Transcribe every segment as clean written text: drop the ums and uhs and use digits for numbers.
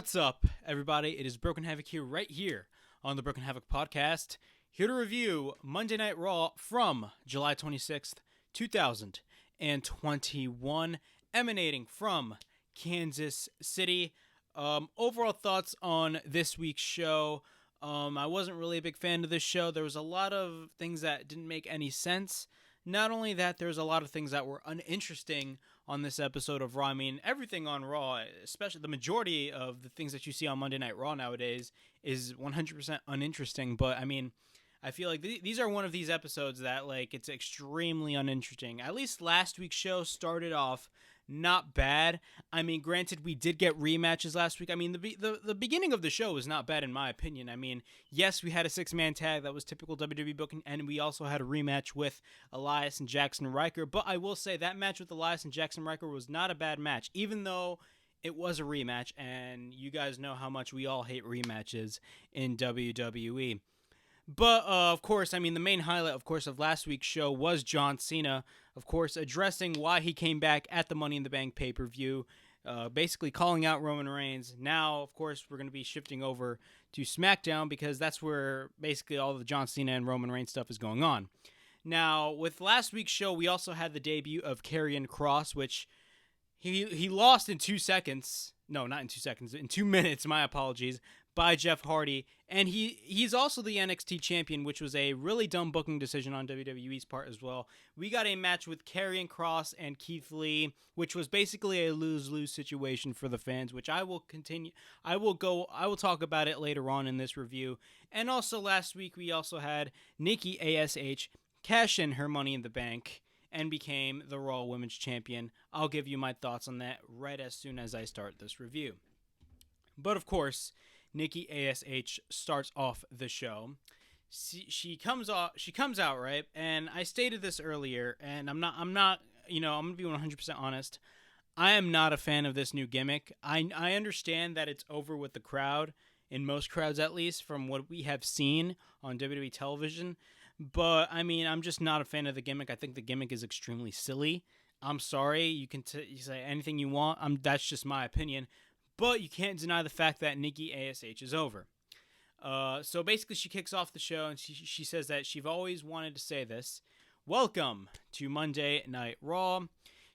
What's up, everybody? It is Broken Havoc here on the Broken Havoc podcast, here to review Monday Night Raw from July 26th, 2021, emanating from Kansas City. Overall thoughts on this week's show. I wasn't really a big fan of this show. There was a lot of things that didn't make any sense. Not only that, there's a lot of things that were uninteresting on this episode of Raw. I mean, everything on Raw, especially the majority of the things that you see on Monday Night Raw nowadays, is 100% uninteresting. But, I mean, I feel like these are one of these episodes that, like, it's extremely uninteresting. At least last week's show started off not bad. I mean, granted, we did get rematches last week. I mean, the beginning of the show was not bad in my opinion. I mean, yes, we had a 6-man tag that was typical WWE booking, and we also had a rematch with Elias and Jackson Ryker. But I will say that match with Elias and Jackson Ryker was not a bad match, even though it was a rematch, and you guys know how much we all hate rematches in WWE. But, of course, I mean, the main highlight, of course, of last week's show was John Cena, of course, addressing why he came back at the Money in the Bank pay-per-view, basically calling out Roman Reigns. Now, of course, we're going to be shifting over to SmackDown because that's where basically all the John Cena and Roman Reigns stuff is going on. Now, with last week's show, we also had the debut of Karrion Kross, which he lost in 2 seconds. No, not in 2 seconds. In 2 minutes, my apologies, by Jeff Hardy. And he's also the NXT champion, which was a really dumb booking decision on WWE's part as well. We got a match with Karrion Kross and Keith Lee, which was basically a lose-lose situation for the fans, which I will continue. I will talk about it later on in this review. And also last week, we also had Nikki A.S.H cash in her Money in the Bank and became the Raw Women's Champion. I'll give you my thoughts on that right as soon as I start this review. But of course, Nikki A.S.H starts off the show. She comes out, right? And I stated this earlier, and I'm not, you know, I'm going to be 100% honest. I am not a fan of this new gimmick. I understand that it's over with the crowd, in most crowds at least, from what we have seen on WWE television. But, I mean, I'm just not a fan of the gimmick. I think the gimmick is extremely silly. I'm sorry. You can you say anything you want. That's just my opinion. But you can't deny the fact that Nikki A.S.H is over. So basically she kicks off the show and she says that she's always wanted to say this. Welcome to Monday Night Raw.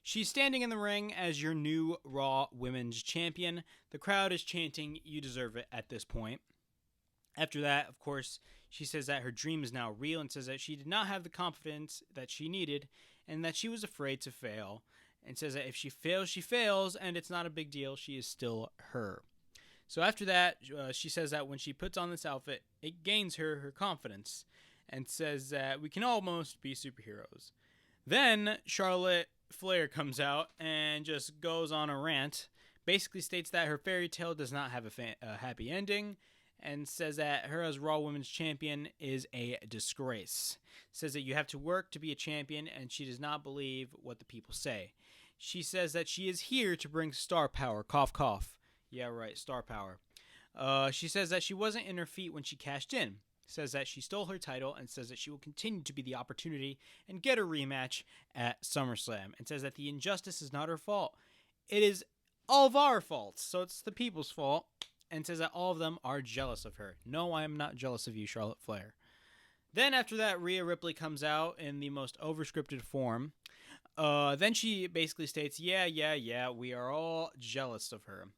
She's standing in the ring as your new Raw Women's Champion. The crowd is chanting, "You deserve it," at this point. After that, of course, she says that her dream is now real and says that she did not have the confidence that she needed and that she was afraid to fail. And says that if she fails, she fails, and it's not a big deal. She is still her. So after that, she says that when she puts on this outfit, it gains her confidence, and says that we can almost be superheroes. Then Charlotte Flair comes out and just goes on a rant, basically states that her fairy tale does not have a happy ending, and says that her as Raw Women's Champion is a disgrace. Says that you have to work to be a champion, and she does not believe what the people say. She says that she is here to bring star power. Cough, cough. Yeah, right, star power. She says that she wasn't in her feet when she cashed in. Says that she stole her title and says that she will continue to be the opportunity and get a rematch at SummerSlam. And says that the injustice is not her fault. It is all of our faults, so it's the people's fault. And says that all of them are jealous of her. No, I am not jealous of you, Charlotte Flair. Then after that, Rhea Ripley comes out in the most overscripted form. Then she basically states, yeah, we are all jealous of her.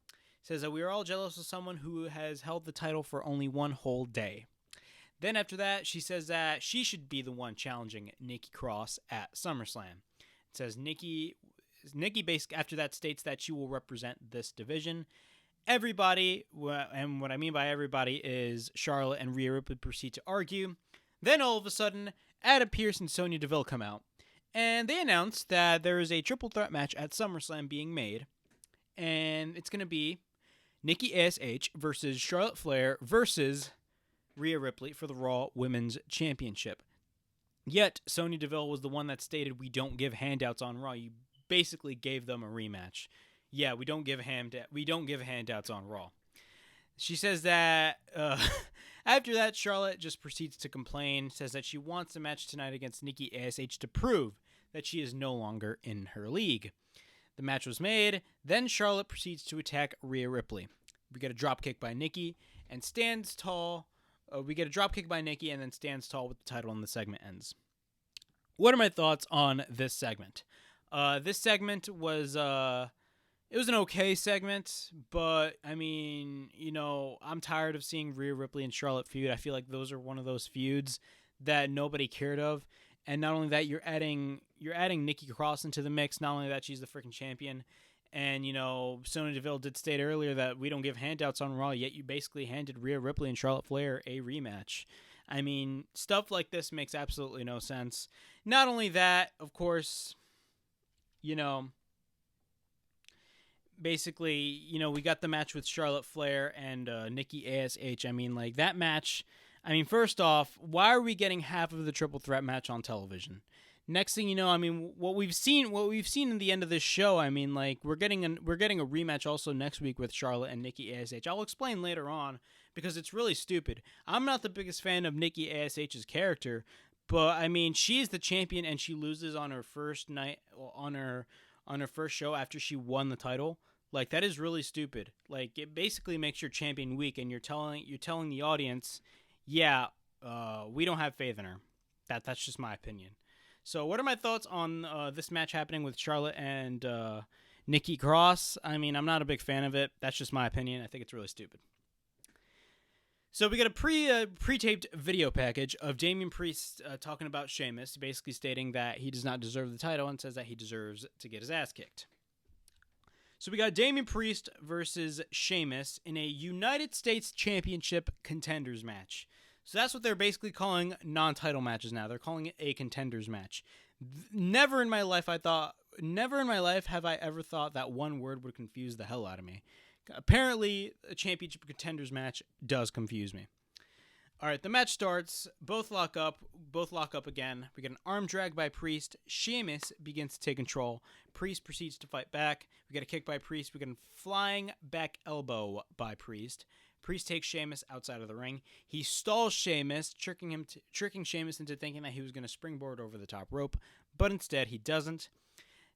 Says that we are all jealous of someone who has held the title for only one whole day. Then after that, she says that she should be the one challenging Nikki Cross at SummerSlam. It says Nikki basically after that states that she will represent this division. Everybody, and what I mean by everybody is Charlotte and Rhea Ripley proceed to argue. Then all of a sudden, Adam Pearce and Sonya Deville come out. And they announced that there is a triple threat match at SummerSlam being made. And it's going to be Nikki A.S.H versus Charlotte Flair versus Rhea Ripley for the Raw Women's Championship. Yet, Sonya Deville was the one that stated, "We don't give handouts on Raw." You basically gave them a rematch. Yeah, we don't give handouts on Raw. She says that after that, Charlotte just proceeds to complain, says that she wants a match tonight against Nikki A.S.H to prove that she is no longer in her league. The match was made. Then Charlotte proceeds to attack Rhea Ripley. We get a drop kick by Nikki and stands tall. We get a drop kick by Nikki and then stands tall with the title, and the segment ends. What are my thoughts on this segment? This segment was it was an okay segment, but I mean, I'm tired of seeing Rhea Ripley and Charlotte feud. I feel like those are one of those feuds that nobody cared of. And not only that, you're adding Nikki Cross into the mix. Not only that, she's the freaking champion. And, Sonya Deville did state earlier that we don't give handouts on Raw, yet you basically handed Rhea Ripley and Charlotte Flair a rematch. I mean, stuff like this makes absolutely no sense. Not only that, of course, basically, we got the match with Charlotte Flair and Nikki A.S.H. I mean, like, that match. I mean, first off, why are we getting half of the triple threat match on television? Next thing you know, I mean, what we've seen in the end of this show, I mean, like, we're getting a rematch also next week with Charlotte and Nikki A.S.H. I'll explain later on because it's really stupid. I'm not the biggest fan of Nikki A.S.H's character, but I mean, she's the champion and she loses on her first night, on her first show after she won the title. Like, that is really stupid. Like, it basically makes your champion weak, and you're telling the audience, yeah, we don't have faith in her. That's just my opinion. So what are my thoughts on this match happening with Charlotte and Nikki Cross? I mean, I'm not a big fan of it. That's just my opinion. I think it's really stupid. So we got a pre-taped video package of Damian Priest talking about Sheamus, basically stating that he does not deserve the title and says that he deserves to get his ass kicked. So we got Damian Priest versus Sheamus in a United States Championship contenders match. So that's what they're basically calling non-title matches now. They're calling it a contenders match. Never in my life have I ever thought that one word would confuse the hell out of me. Apparently, a championship contenders match does confuse me. All right, the match starts. Both lock up again. We get an arm drag by Priest. Sheamus begins to take control. Priest proceeds to fight back. We get a kick by Priest. We get a flying back elbow by Priest. Priest takes Sheamus outside of the ring. He stalls Sheamus, tricking Sheamus into thinking that he was going to springboard over the top rope, but instead he doesn't.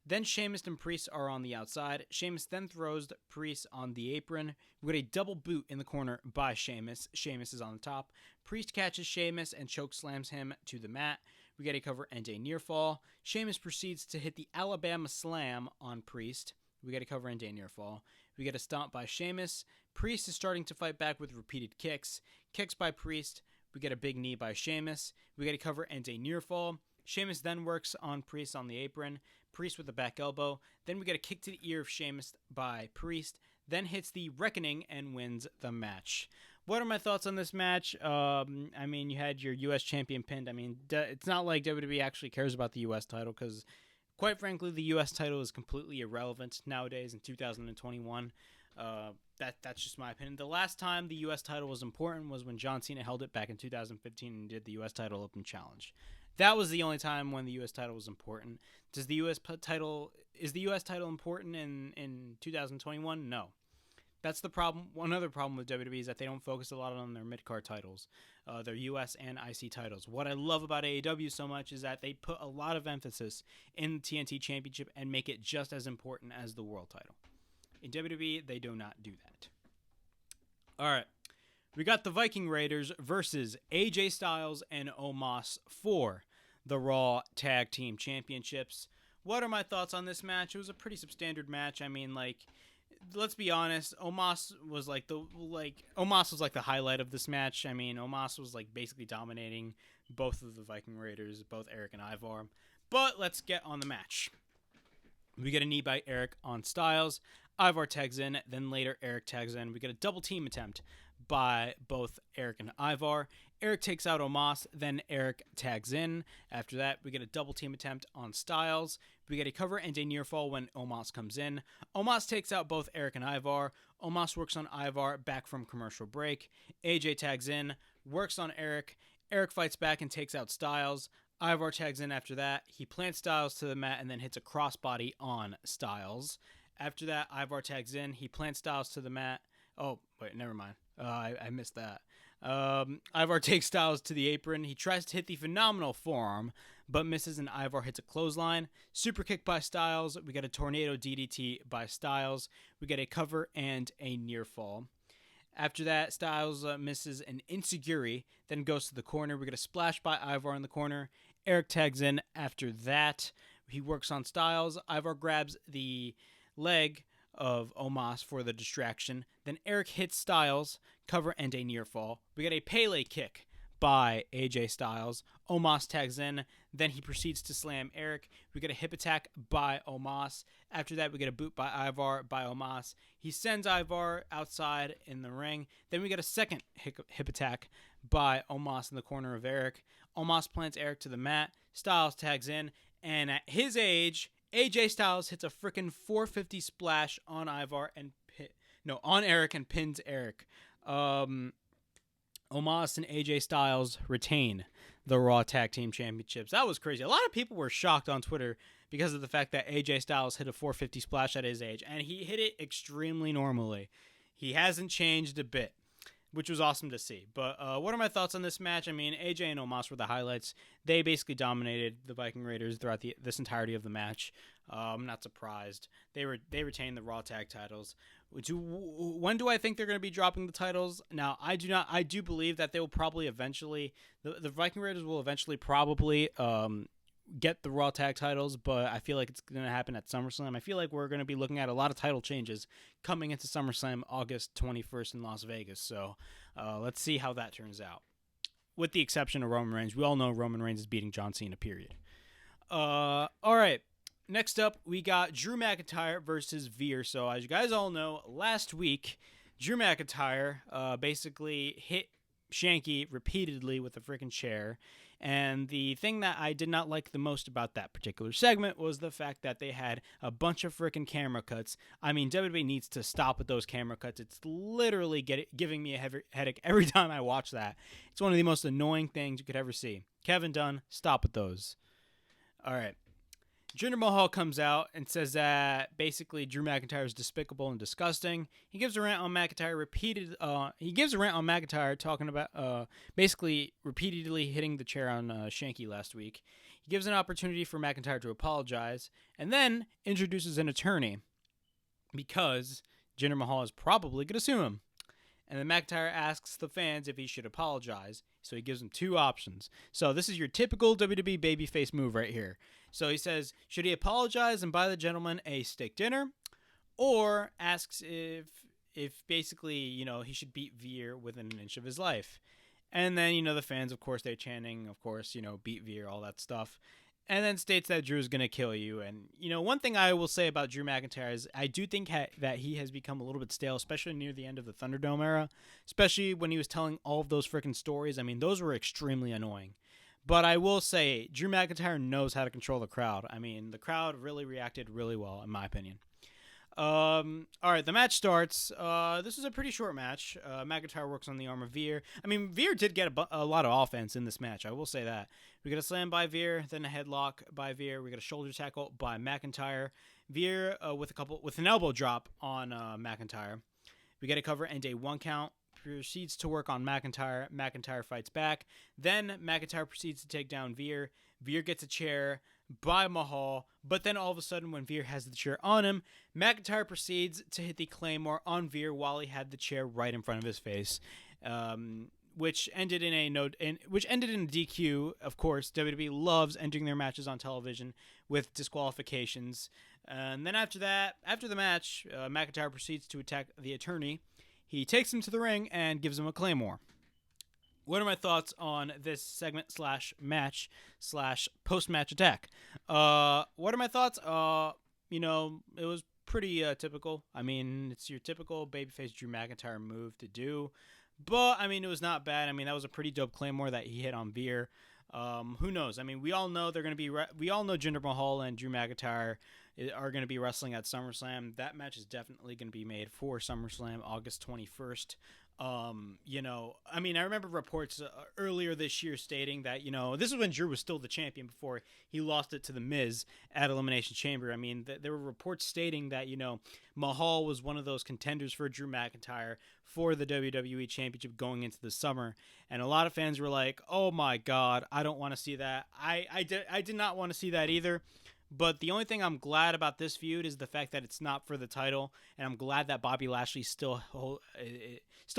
Then Sheamus and Priest are on the outside. Sheamus then throws Priest on the apron. We get a double boot in the corner by Sheamus. Sheamus is on the top. Priest catches Sheamus and chokeslams him to the mat. We get a cover and a near fall. Sheamus proceeds to hit the Alabama Slam on Priest. We get a cover and a near fall. We get a stomp by Sheamus. Priest is starting to fight back with repeated kicks. Kicks by Priest. We get a big knee by Sheamus. We get a cover and a near fall. Sheamus then works on Priest on the apron. Priest with a back elbow. Then we get a kick to the ear of Sheamus by Priest. Then hits the Reckoning and wins the match. What are my thoughts on this match? I mean, you had your U.S. champion pinned. I mean, it's not like WWE actually cares about the U.S. title because, quite frankly, the U.S. title is completely irrelevant nowadays in 2021. That's just my opinion. The last time the U.S. title was important was when John Cena held it back in 2015 and did the U.S. title Open Challenge. That was the only time when the U.S. title was important. Is the U.S. title important in 2021? No. That's the problem. One other problem with WWE is that they don't focus a lot on their mid-card titles, their U.S. and IC titles. What I love about AEW so much is that they put a lot of emphasis in the TNT Championship and make it just as important as the world title. In WWE, they do not do that. All right. We got the Viking Raiders versus AJ Styles and Omas for the Raw Tag Team Championships. What are my thoughts on this match? It was a pretty substandard match. I mean, like, let's be honest. Omas was like the highlight of this match. I mean, Omas was like basically dominating both of the Viking Raiders, both Eric and Ivar. But let's get on the match. We get a knee by Eric on Styles. Ivar tags in, then later Eric tags in. We get a double team attempt by both Eric and Ivar. Eric takes out Omas, then Eric tags in. After that, we get a double team attempt on Styles. We get a cover and a near fall when Omas comes in. Omas takes out both Eric and Ivar. Omas works on Ivar back from commercial break. AJ tags in, works on Eric. Eric fights back and takes out Styles. Ivar tags in after that. He plants Styles to the mat and then hits a crossbody on Styles. After that, Ivar tags in. He plants Styles to the mat. Oh, wait, never mind. I missed that. Ivar takes Styles to the apron. He tries to hit the phenomenal forearm, but misses, and Ivar hits a clothesline. Super kick by Styles. We get a tornado DDT by Styles. We get a cover and a near fall. After that, Styles misses an insecurity, then goes to the corner. We get a splash by Ivar in the corner. Eric tags in after that. He works on Styles. Ivar grabs the leg of Omas for the distraction. Then Eric hits Styles, cover and a near fall. We get a Pele kick by AJ Styles. Omas tags in. Then he proceeds to slam Eric. We get a hip attack by Omas. After that, we get a boot by Ivar by Omas. He sends Ivar outside in the ring. Then we get a second hip attack by Omas in the corner of Eric. Omas plants Eric to the mat. Styles tags in. And at his age, AJ Styles hits a freaking 450 splash on Ivar and on Eric and pins Eric. Omas and AJ Styles retain the Raw Tag Team Championships. That was crazy. A lot of people were shocked on Twitter because of the fact that AJ Styles hit a 450 splash at his age, and he hit it extremely normally. He hasn't changed a bit, which was awesome to see. But what are my thoughts on this match? I mean, AJ and Omas were the highlights. They basically dominated the Viking Raiders throughout this entirety of the match. I'm not surprised. They retained the Raw Tag titles. When do I think they're going to be dropping the titles? Now, I do not. I do believe that they will probably eventually. The Viking Raiders will eventually probably get the Raw Tag titles, but I feel like it's going to happen at SummerSlam. I feel like we're going to be looking at a lot of title changes coming into SummerSlam August 21st in Las Vegas. So let's see how that turns out. With the exception of Roman Reigns. We all know Roman Reigns is beating John Cena, period. All right. Next up, we got Drew McIntyre versus Veer. So as you guys all know, last week, Drew McIntyre basically hit Shanky repeatedly with a freaking chair. And the thing that I did not like the most about that particular segment was the fact that they had a bunch of freaking camera cuts. I mean, WWE needs to stop with those camera cuts. It's literally giving me a headache every time I watch that. It's one of the most annoying things you could ever see. Kevin Dunn, stop with those. All right. Jinder Mahal comes out and says that basically Drew McIntyre is despicable and disgusting. He gives a rant on McIntyre talking about basically repeatedly hitting the chair on Shanky last week. He gives an opportunity for McIntyre to apologize and then introduces an attorney because Jinder Mahal is probably going to sue him. And then McIntyre asks the fans if he should apologize. So he gives them two options. So this is your typical WWE babyface move right here. So he says, should he apologize and buy the gentleman a steak dinner? Or asks if basically, he should beat Veer within an inch of his life. And then, the fans, of course, they're chanting, of course, beat Veer, all that stuff. And then states that Drew's going to kill you. And, one thing I will say about Drew McIntyre is I do think that he has become a little bit stale, especially near the end of the Thunderdome era, especially when he was telling all of those freaking stories. I mean, those were extremely annoying. But I will say, Drew McIntyre knows how to control the crowd. I mean, the crowd really reacted really well, in my opinion. All right, the match starts. This is a pretty short match. McIntyre works on the arm of Veer. I mean, Veer did get a lot of offense in this match. I will say that. We got a slam by Veer, then a headlock by Veer. We got a shoulder tackle by McIntyre. Veer with an elbow drop on McIntyre. We get a cover and a 1 count. Proceeds to work on McIntyre. McIntyre fights back. Then McIntyre proceeds to take down Veer. Veer gets a chair by Mahal, but then all of a sudden when Veer has the chair on him, McIntyre proceeds to hit the Claymore on Veer while he had the chair right in front of his face, which ended in a DQ. Of course, WWE loves ending their matches on television with disqualifications. And then after the match, McIntyre proceeds to attack the attorney. He takes him to the ring and gives him a Claymore. What are my thoughts on this segment /match /post-match attack? What are my thoughts? It was pretty typical. I mean, it's your typical babyface Drew McIntyre move to do. But, I mean, it was not bad. I mean, that was a pretty dope Claymore that he hit on Veer. Who knows? I mean, we all know we all know Jinder Mahal and Drew McIntyre are going to be wrestling at SummerSlam. That match is definitely going to be made for SummerSlam, August 21st. I mean, I remember reports earlier this year stating that, this is when Drew was still the champion before he lost it to The Miz at Elimination Chamber. I mean, there were reports stating that, Mahal was one of those contenders for Drew McIntyre for the WWE Championship going into the summer. And a lot of fans were like, oh my God, I don't want to see that. I did not want to see that either. But the only thing I'm glad about this feud is the fact that it's not for the title, and I'm glad that Bobby Lashley still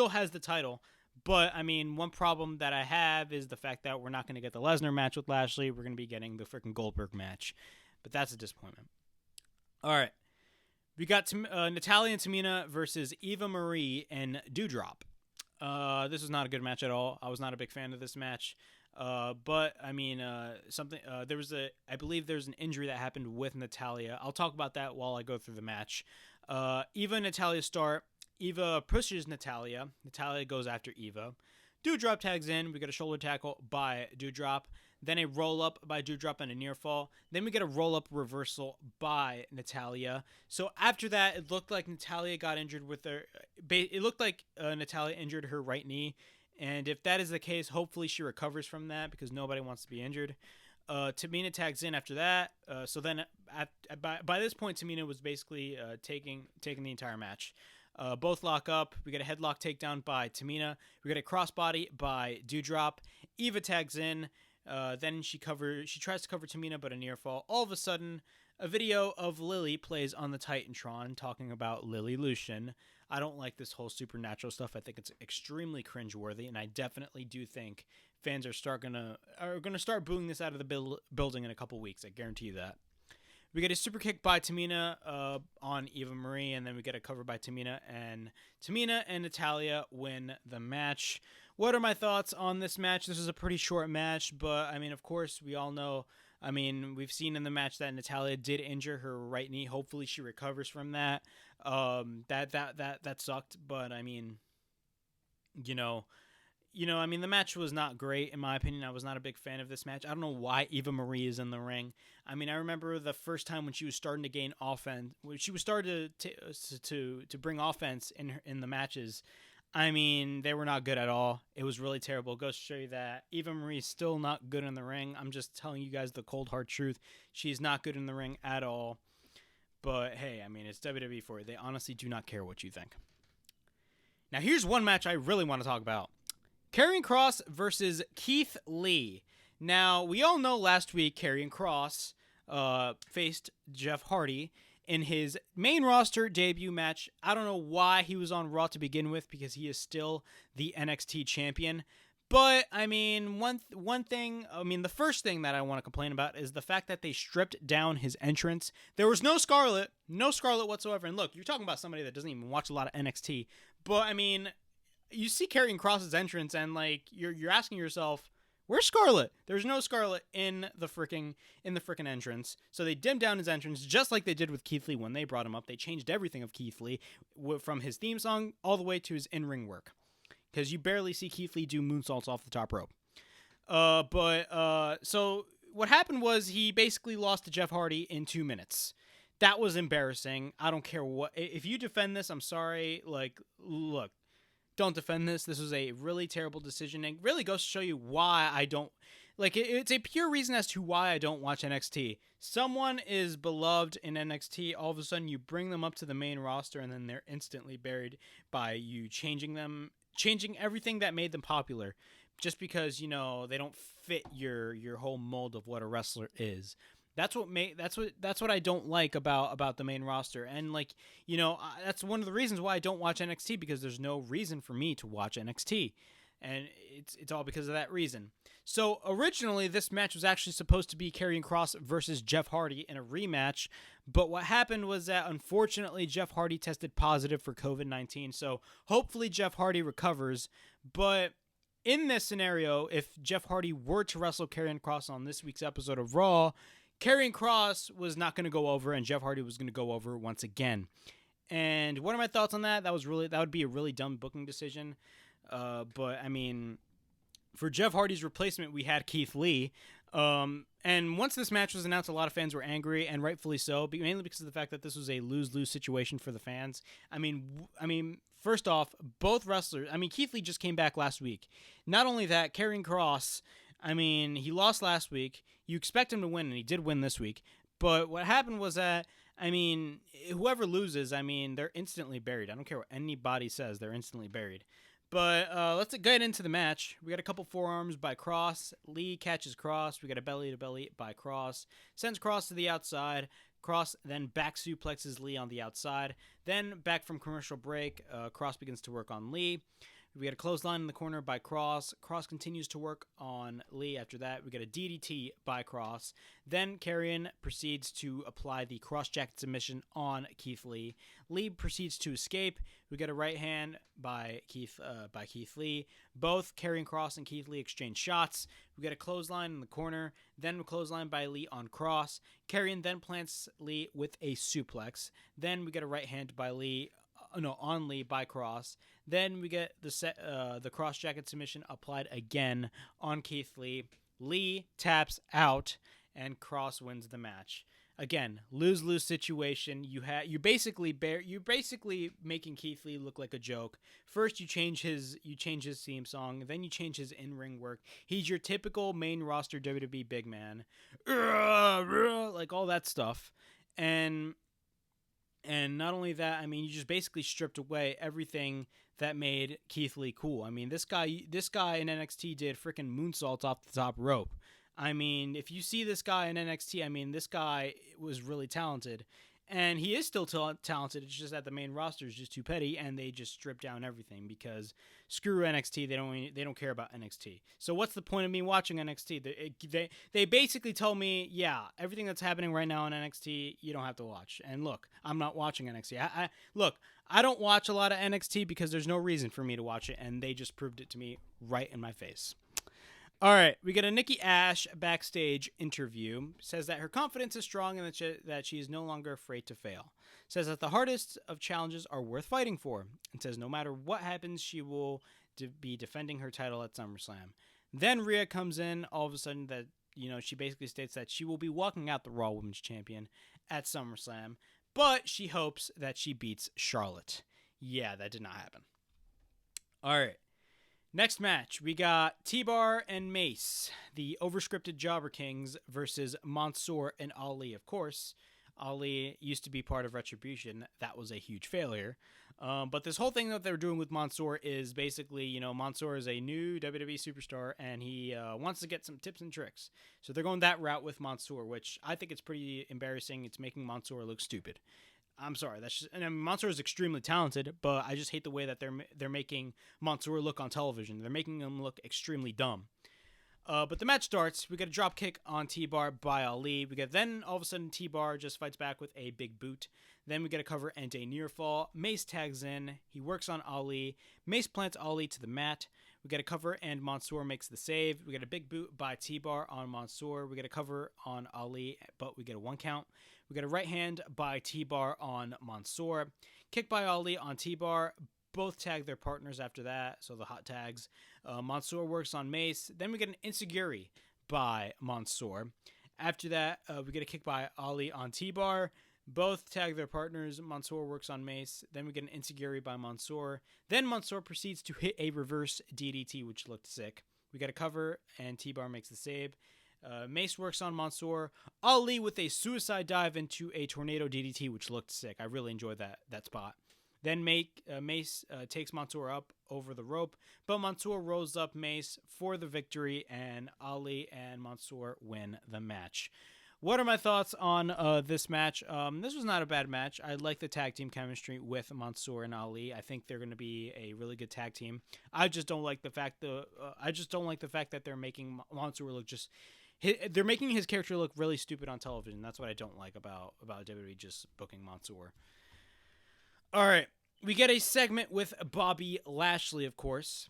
has the title. But, I mean, one problem that I have is the fact that we're not going to get the Lesnar match with Lashley. We're going to be getting the freaking Goldberg match. But that's a disappointment. All right. We got Natalya and Tamina versus Eva Marie and Doudrop. This was not a good match at all. I was not a big fan of this match. But, I mean, I believe there's an injury that happened with Natalya. I'll talk about that while I go through the match. Eva and Natalya start. Eva pushes Natalya. Natalya goes after Eva. Doudrop tags in. We get a shoulder tackle by Doudrop. Then a roll-up by Doudrop and a near fall. Then we get a roll-up reversal by Natalya. So after that, it looked like Natalya got injured with her... It looked like Natalya injured her right knee. And if that is the case, hopefully she recovers from that because nobody wants to be injured. Tamina tags in after that. So then by this point, Tamina was basically taking the entire match. Both lock up. We get a headlock takedown by Tamina. We get a crossbody by Doudrop. Eva tags in. Then she tries to cover Tamina, but a near fall. All of a sudden, a video of Lily plays on the Titantron talking about Lily Lucian. I don't like this whole supernatural stuff. I think it's extremely cringeworthy, and I definitely do think fans are gonna start booing this out of the building in a couple weeks. I guarantee you that. We get a super kick by Tamina on Eva Marie, and then we get a cover by Tamina and Natalya win the match. What are my thoughts on this match? This is a pretty short match, but, I mean, of course, we all know, I mean, we've seen in the match that Natalya did injure her right knee. Hopefully she recovers from that. That sucked, but, I mean, I mean, the match was not great, in my opinion. I was not a big fan of this match. I don't know why Eva Marie is in the ring. I mean, I remember the first time when she was starting to gain offense, when she was starting to bring offense in the matches. I mean, they were not good at all. It was really terrible. It goes to show you that Eva Marie is still not good in the ring. I'm just telling you guys the cold hard truth. She's not good in the ring at all. But, hey, I mean, it's WWE for you. They honestly do not care what you think. Now, here's one match I really want to talk about. Karrion Kross versus Keith Lee. Now, we all know last week Karrion Kross faced Jeff Hardy in his main roster debut match. I don't know why he was on Raw to begin with because he is still the NXT champion. But, I mean, the first thing that I want to complain about is the fact that they stripped down his entrance. There was no Scarlett whatsoever. And look, you're talking about somebody that doesn't even watch a lot of NXT. But, I mean, you see Karrion Kross's entrance and, like, you're asking yourself, where's Scarlett? There's no Scarlett in the freaking entrance. So they dimmed down his entrance just like they did with Keith Lee when they brought him up. They changed everything of Keith Lee from his theme song all the way to his in-ring work. Because you barely see Keith Lee do moonsaults off the top rope. So what happened was he basically lost to Jeff Hardy in 2 minutes. That was embarrassing. I don't care what. If you defend this, I'm sorry. Like, look. Don't defend this. This was a really terrible decision. And really goes to show you why I don't... Like, it's a pure reason as to why I don't watch NXT. Someone is beloved in NXT. All of a sudden, you bring them up to the main roster, and then they're instantly buried by you changing everything that made them popular. Just because, they don't fit your whole mold of what a wrestler is. That's what I don't like about the main roster. And that's one of the reasons why I don't watch NXT, because there's no reason for me to watch NXT. And it's all because of that reason. So originally this match was actually supposed to be Karrion Kross versus Jeff Hardy in a rematch. But what happened was that unfortunately Jeff Hardy tested positive for COVID-19. So hopefully Jeff Hardy recovers. But in this scenario, if Jeff Hardy were to wrestle Karrion Kross on this week's episode of Raw, Karrion Kross was not going to go over, and Jeff Hardy was going to go over once again. And what are my thoughts on that? That would be a really dumb booking decision. But I mean, for Jeff Hardy's replacement, we had Keith Lee. And once this match was announced, a lot of fans were angry, and rightfully so, mainly because of the fact that this was a lose-lose situation for the fans. I mean, first off, both wrestlers. I mean, Keith Lee just came back last week. Not only that, Karrion Kross. I mean, he lost last week. You expect him to win, and he did win this week. But what happened was that, I mean, whoever loses, I mean, they're instantly buried. I don't care what anybody says, they're instantly buried. But let's get into the match. We got a couple forearms by Kross. Lee catches Kross. We got a belly-to-belly by Kross. Sends Kross to the outside. Kross then back suplexes Lee on the outside. Then back from commercial break, Kross begins to work on Lee. We got a clothesline in the corner by Kross. Kross continues to work on Lee after that. We got a DDT by Kross. Then Karrion proceeds to apply the cross jacket submission on Keith Lee. Lee proceeds to escape. We get a right hand by Keith Lee. Both Karrion Kross and Keith Lee exchange shots. We get a clothesline in the corner. Then a clothesline by Lee on Kross. Karrion then plants Lee with a suplex. Then we get a right hand by Lee. On Lee by Kross. Then we get the cross jacket submission applied again on Keith Lee. Lee taps out, and Kross wins the match. Again, lose-lose situation. You're basically making Keith Lee look like a joke. First, you change his theme song, then you change his in-ring work. He's your typical main roster WWE big man, like all that stuff, and not only that, I mean, you just basically stripped away everything that made Keith Lee cool. I mean, this guy in NXT did freaking moonsaults off the top rope. I mean, if you see this guy in NXT, I mean, this guy was really talented. And he is still talented. It's just that the main roster is just too petty, and they just strip down everything because screw NXT. They don't care about NXT. So what's the point of me watching NXT? They basically tell me, yeah, everything that's happening right now on NXT, you don't have to watch. And look, I'm not watching NXT. I don't watch a lot of NXT because there's no reason for me to watch it, and they just proved it to me right in my face. All right, we get a Nikki A.S.H backstage interview. Says that her confidence is strong and that she is no longer afraid to fail. Says that the hardest of challenges are worth fighting for. And says no matter what happens, she will be defending her title at SummerSlam. Then Rhea comes in. All of a sudden, that she basically states that she will be walking out the Raw Women's Champion at SummerSlam, but she hopes that she beats Charlotte. Yeah, that did not happen. All right. Next match, we got T-Bar and Mace, the overscripted Jobber Kings versus Mansoor and Ali. Of course, Ali used to be part of Retribution. That was a huge failure. But this whole thing that they're doing with Mansoor is basically, Mansoor is a new WWE superstar, and he wants to get some tips and tricks. So they're going that route with Mansoor, which I think it's pretty embarrassing. It's making Mansoor look stupid. I'm sorry. Mansoor is extremely talented, but I just hate the way that they're making Mansoor look on television. They're making him look extremely dumb. But the match starts. We get a drop kick on T-Bar by Ali. Then all of a sudden T-Bar just fights back with a big boot. Then we get a cover and a near fall. Mace tags in. He works on Ali. Mace plants Ali to the mat. We get a cover and Mansoor makes the save. We get a big boot by T-Bar on Mansoor. We get a cover on Ali, but we get a 1 count. We get a right hand by T-Bar on Mansoor. Kick by Ali on T-Bar. Both tag their partners after that, so the hot tags. Mansoor works on Mace. Then we get an enziguri by Mansoor. After that, we get a kick by Ali on T-Bar. Both tag their partners. Mansoor works on Mace. Then we get an enziguri by Mansoor. Then Mansoor proceeds to hit a reverse DDT, which looked sick. We get a cover, and T-Bar makes the save. Mace works on Mansoor. Ali with a suicide dive into a tornado DDT, which looked sick. I really enjoyed that spot. Then Mace takes Mansoor up over the rope, but Mansoor rolls up Mace for the victory, and Ali and Mansoor win the match. What are my thoughts on this match? This was not a bad match. I like the tag team chemistry with Mansoor and Ali. I think they're going to be a really good tag team. I just don't like the fact that they're making Mansoor look they're making his character look really stupid on television. That's what I don't like about WWE just booking Mansoor. All right, we get a segment with Bobby Lashley, of course.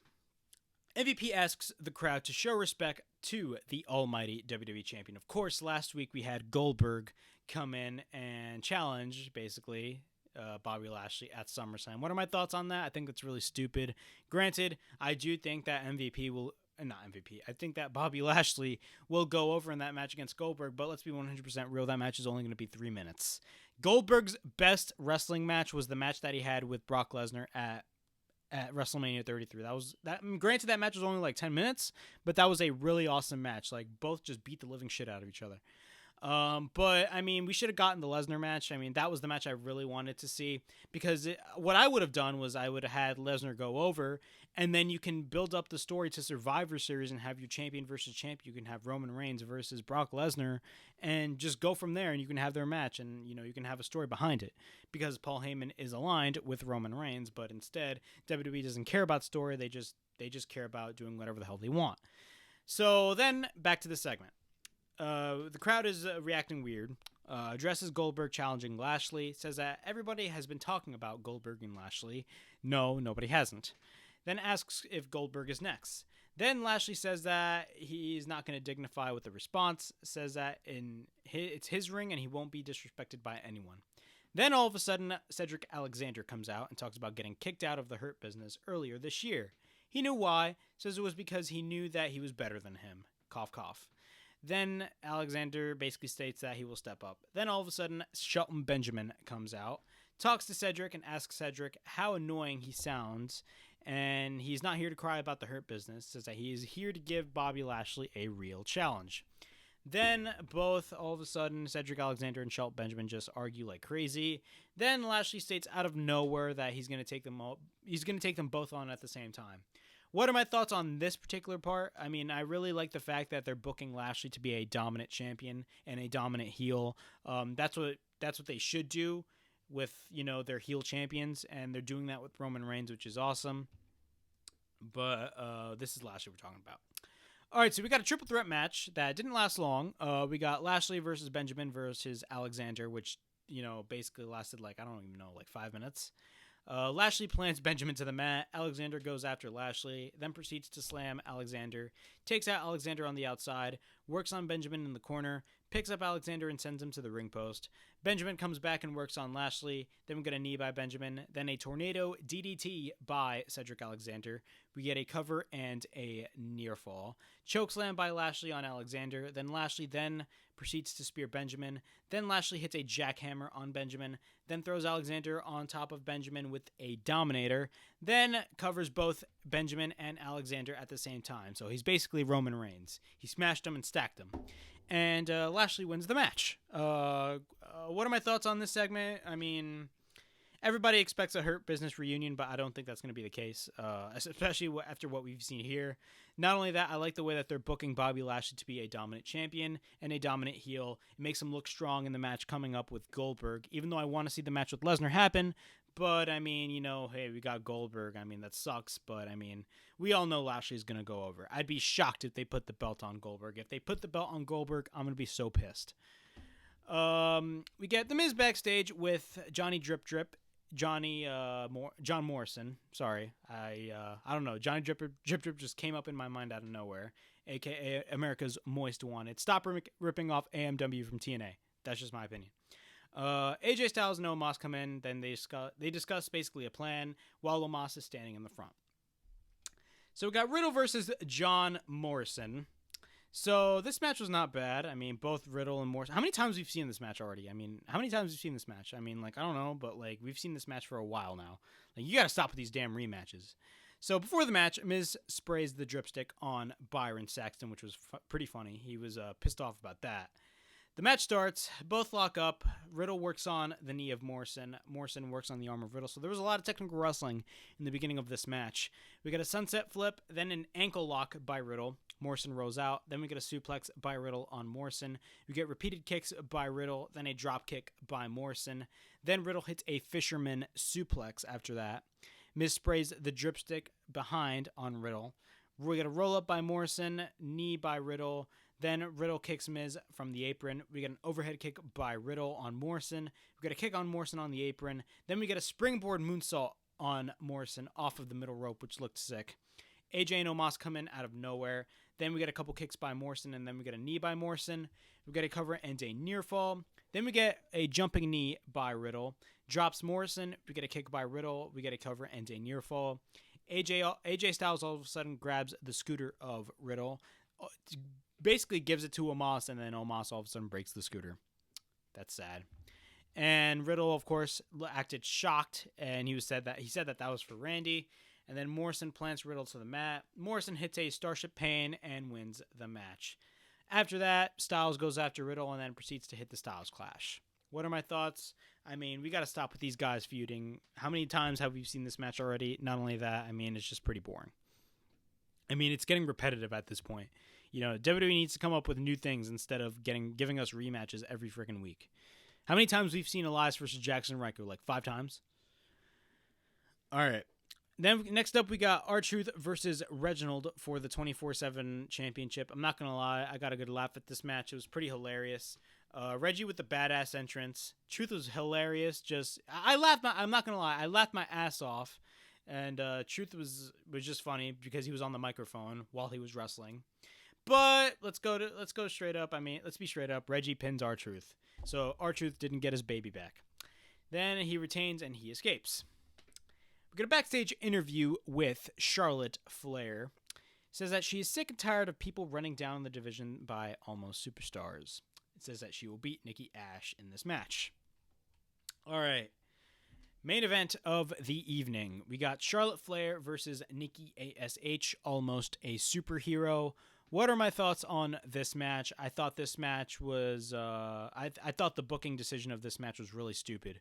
MVP asks the crowd to show respect to the almighty WWE champion. Of course, last week we had Goldberg come in and challenge, basically, Bobby Lashley at SummerSlam. What are my thoughts on that? I think that's really stupid. Granted, I do think that I think that Bobby Lashley will go over in that match against Goldberg, but let's be 100% real. That match is only going to be 3 minutes. Goldberg's best wrestling match was the match that he had with Brock Lesnar at WrestleMania 33. Granted, that match was only like 10 minutes, but that was a really awesome match. Like, both just beat the living shit out of each other. But I mean, we should have gotten the Lesnar match. I mean, that was the match I really wanted to see, because what I would have done was I would have had Lesnar go over, and then you can build up the story to Survivor Series and have your champion versus champion. You can have Roman Reigns versus Brock Lesnar and just go from there, and you can have their match, and you can have a story behind it, because Paul Heyman is aligned with Roman Reigns. But instead, WWE doesn't care about story. They just care about doing whatever the hell they want. So then back to the segment. The crowd is reacting weird. Addresses Goldberg challenging Lashley. Says that everybody has been talking about Goldberg and Lashley. No, nobody hasn't. Then asks if Goldberg is next. Then Lashley says that he's not going to dignify with the response. Says that it's his ring and he won't be disrespected by anyone. Then all of a sudden, Cedric Alexander comes out and talks about getting kicked out of the Hurt Business earlier this year. He knew why. Says it was because he knew that he was better than him. Cough, cough. Then Alexander basically states that he will step up. Then all of a sudden, Shelton Benjamin comes out, talks to Cedric, and asks Cedric how annoying he sounds. And he's not here to cry about the Hurt Business. Says that he is here to give Bobby Lashley a real challenge. Then both, all of a sudden, Cedric Alexander and Shelton Benjamin just argue like crazy. Then Lashley states out of nowhere that he's going to take them both on at the same time. What are my thoughts on this particular part? I mean, I really like the fact that they're booking Lashley to be a dominant champion and a dominant heel. That's what they should do with, their heel champions, and they're doing that with Roman Reigns, which is awesome. But this is Lashley we're talking about. All right, so we got a triple threat match that didn't last long. We got Lashley versus Benjamin versus Alexander, which, basically lasted 5 minutes. Lashley plants Benjamin to the mat. Alexander goes after Lashley, then proceeds to slam Alexander, takes out Alexander on the outside, works on Benjamin in the corner, picks up Alexander and sends him to the ring post. Benjamin comes back and works on Lashley. Then we get a knee by Benjamin, then a tornado DDT by Cedric Alexander. We get a cover and a near fall. Chokeslam by Lashley on Alexander. Then Lashley proceeds to spear Benjamin. Then Lashley hits a jackhammer on Benjamin. Then throws Alexander on top of Benjamin with a Dominator. Then covers both Benjamin and Alexander at the same time. So he's basically Roman Reigns. He smashed them and stacked them. And Lashley wins the match. What are my thoughts on this segment? I mean, everybody expects a Hurt Business reunion, but I don't think that's going to be the case, especially after what we've seen here. Not only that, I like the way that they're booking Bobby Lashley to be a dominant champion and a dominant heel. It makes him look strong in the match coming up with Goldberg, even though I want to see the match with Lesnar happen. But, I mean, hey, we got Goldberg. I mean, that sucks, but, I mean, we all know Lashley's going to go over. I'd be shocked if they put the belt on Goldberg. If they put the belt on Goldberg, I'm going to be so pissed. We get The Miz backstage with Johnny Drip Drip. John Morrison. Sorry. I don't know. Johnny Drip Drip just came up in my mind out of nowhere, a.k.a. America's Moist Wanted. Stop ripping off AMW from TNA. That's just my opinion. AJ Styles and Omas come in, then they discuss basically a plan while Omas is standing in the front. So we got Riddle versus John Morrison. So this match was not bad. I mean, both Riddle and Morrison. How many times we've seen this match already? I mean, how many times have you seen this match? I mean, I don't know, but we've seen this match for a while now. You got to stop with these damn rematches. So before the match, Miz sprays the dripstick on Byron Saxton, which was pretty funny. He was pissed off about that. The match starts. Both lock up. Riddle works on the knee of Morrison. Morrison works on the arm of Riddle. So there was a lot of technical wrestling in the beginning of this match. We got a sunset flip, then an ankle lock by Riddle. Morrison rolls out. Then we get a suplex by Riddle on Morrison. We get repeated kicks by Riddle, then a drop kick by Morrison. Then Riddle hits a fisherman suplex after that. Miz sprays the dripstick behind on Riddle. We get a roll up by Morrison, knee by Riddle. Then Riddle kicks Miz from the apron. We get an overhead kick by Riddle on Morrison. We get a kick on Morrison on the apron. Then we get a springboard moonsault on Morrison off of the middle rope, which looked sick. AJ and Omas come in out of nowhere. Then we get a couple kicks by Morrison, and then we get a knee by Morrison. We get a cover and a near fall. Then we get a jumping knee by Riddle. Drops Morrison. We get a kick by Riddle. We get a cover and a near fall. AJ Styles all of a sudden grabs the scooter of Riddle. Basically gives it to Omas, and then Omas all of a sudden breaks the scooter. That's sad. And Riddle, of course, acted shocked, and he said that was for Randy. And then Morrison plants Riddle to the mat. Morrison hits a Starship Pain and wins the match. After that, Styles goes after Riddle and then proceeds to hit the Styles Clash. What are my thoughts? I mean, we got to stop with these guys feuding. How many times have we seen this match already? Not only that, I mean, it's just pretty boring. I mean, it's getting repetitive at this point. WWE needs to come up with new things instead of giving us rematches every freaking week. How many times we've seen Elias versus Jackson Ryker? Like 5 times? All right. Then next up, we got R-Truth versus Reginald for the 24/7 championship. I'm not going to lie. I got a good laugh at this match. It was pretty hilarious. Reggie with the badass entrance. Truth was hilarious. I'm not going to lie. I laughed my ass off. And Truth was just funny because he was on the microphone while he was wrestling. But let's go straight up. I mean, let's be straight up. Reggie pins R-Truth. So R-Truth didn't get his baby back. Then he retains and he escapes. We get a backstage interview with Charlotte Flair. Says that she is sick and tired of people running down the division by almost superstars. It says that she will beat Nikki Ash in this match. All right. Main event of the evening. We got Charlotte Flair versus Nikki A.S.H, almost a superhero. What are my thoughts on this match? I thought this match was... I thought the booking decision of this match was really stupid.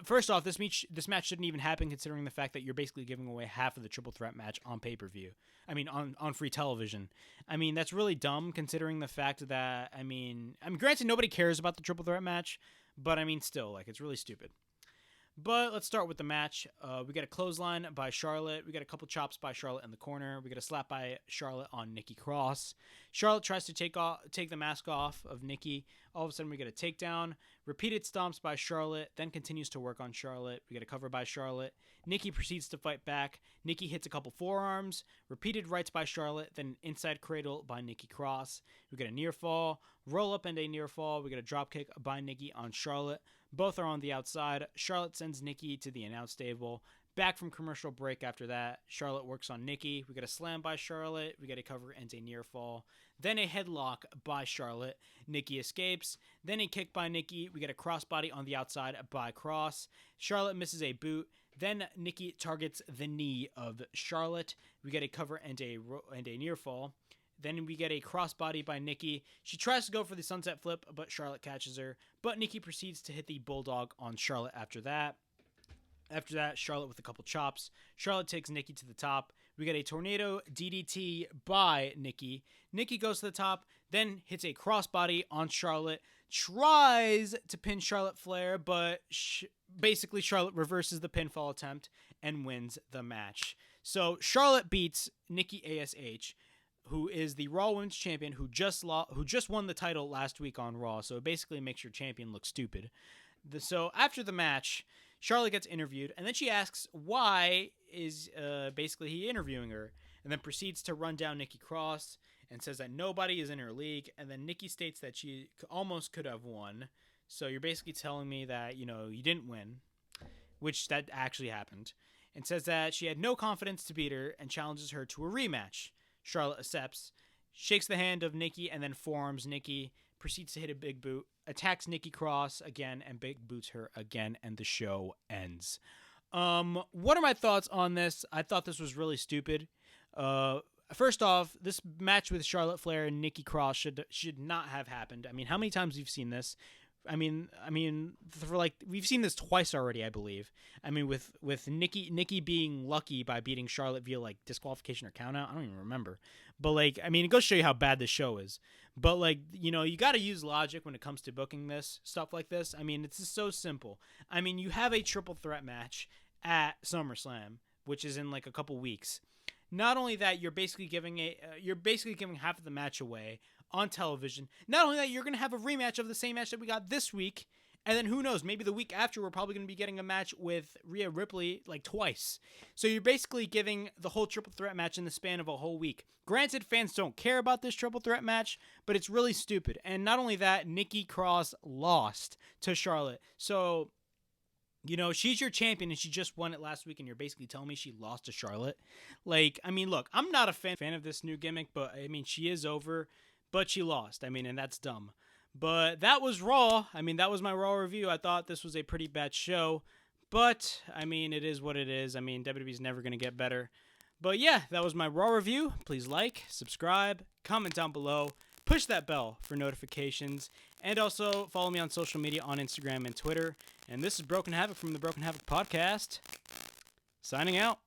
First off, this match shouldn't even happen considering the fact that you're basically giving away half of the triple threat match on pay-per-view. I mean, on free television. I mean, that's really dumb considering the fact that, I mean, granted, nobody cares about the triple threat match, but I mean, still, like, it's really stupid. But let's start with the match. We got a clothesline by Charlotte. We got a couple chops by Charlotte in the corner. We got a slap by Charlotte on Nikki Cross. Charlotte tries to take the mask off of Nikki. All of a sudden, we get a takedown. Repeated stomps by Charlotte, then continues to work on Charlotte. We get a cover by Charlotte. Nikki proceeds to fight back. Nikki hits a couple forearms. Repeated rights by Charlotte, then an inside cradle by Nikki Cross. We get a near fall, roll up and a near fall. We get a drop kick by Nikki on Charlotte. Both are on the outside. Charlotte sends Nikki to the announce table. Back from commercial break after that. Charlotte works on Nikki. We get a slam by Charlotte. We get a cover and a near fall. Then a headlock by Charlotte. Nikki escapes. Then a kick by Nikki. We get a crossbody on the outside by Kross. Charlotte misses a boot. Then Nikki targets the knee of Charlotte. We get a cover and a near fall. Then we get a crossbody by Nikki. She tries to go for the sunset flip, but Charlotte catches her. But Nikki proceeds to hit the bulldog on Charlotte after that. After that, Charlotte with a couple chops. Charlotte takes Nikki to the top. We get a tornado DDT by Nikki. Nikki goes to the top, then hits a crossbody on Charlotte. Tries to pin Charlotte Flair, but basically Charlotte reverses the pinfall attempt and wins the match. So Charlotte beats Nikki A.S.H, who is the Raw Women's Champion, who just won the title last week on Raw. So it basically makes your champion look stupid. So after the match, Charlotte gets interviewed, and then she asks why is basically he interviewing her, and then proceeds to run down Nikki Cross and says that nobody is in her league, and then Nikki states that she almost could have won. So you're basically telling me that, you didn't win, which that actually happened, and says that she had no confidence to beat her and challenges her to a rematch. Charlotte accepts, shakes the hand of Nikki, and then forearms Nikki, proceeds to hit a big boot, attacks Nikki Cross again, and big boots her again, and the show ends. What are my thoughts on this? I thought this was really stupid. First off, this match with Charlotte Flair and Nikki Cross should not have happened. I mean, how many times we've seen this? I mean, we've seen this twice already, I believe. I mean, with Nikki being lucky by beating Charlotte via disqualification or countout. I don't even remember. But it goes to show you how bad this show is. But you got to use logic when it comes to booking this stuff like this. I mean, it's just so simple. I mean, you have a triple threat match at SummerSlam, which is in a couple weeks. Not only that, you're basically giving half of the match away on television. Not only that, you're going to have a rematch of the same match that we got this week. And then who knows, maybe the week after, we're probably going to be getting a match with Rhea Ripley twice. So you're basically giving the whole triple threat match in the span of a whole week. Granted, fans don't care about this triple threat match, but it's really stupid. And not only that, Nikki Cross lost to Charlotte. So, she's your champion and she just won it last week, and you're basically telling me she lost to Charlotte. Look, I'm not a fan of this new gimmick, but she is over, but she lost. And that's dumb. But that was Raw. That was my Raw review. I thought this was a pretty bad show, but it is what it is. WWE's never going to get better. But yeah, that was my Raw review. Please like, subscribe, comment down below. push that bell for notifications. And also follow me on social media on Instagram and Twitter. And this is Broken Havoc from the Broken Havoc Podcast. Signing out.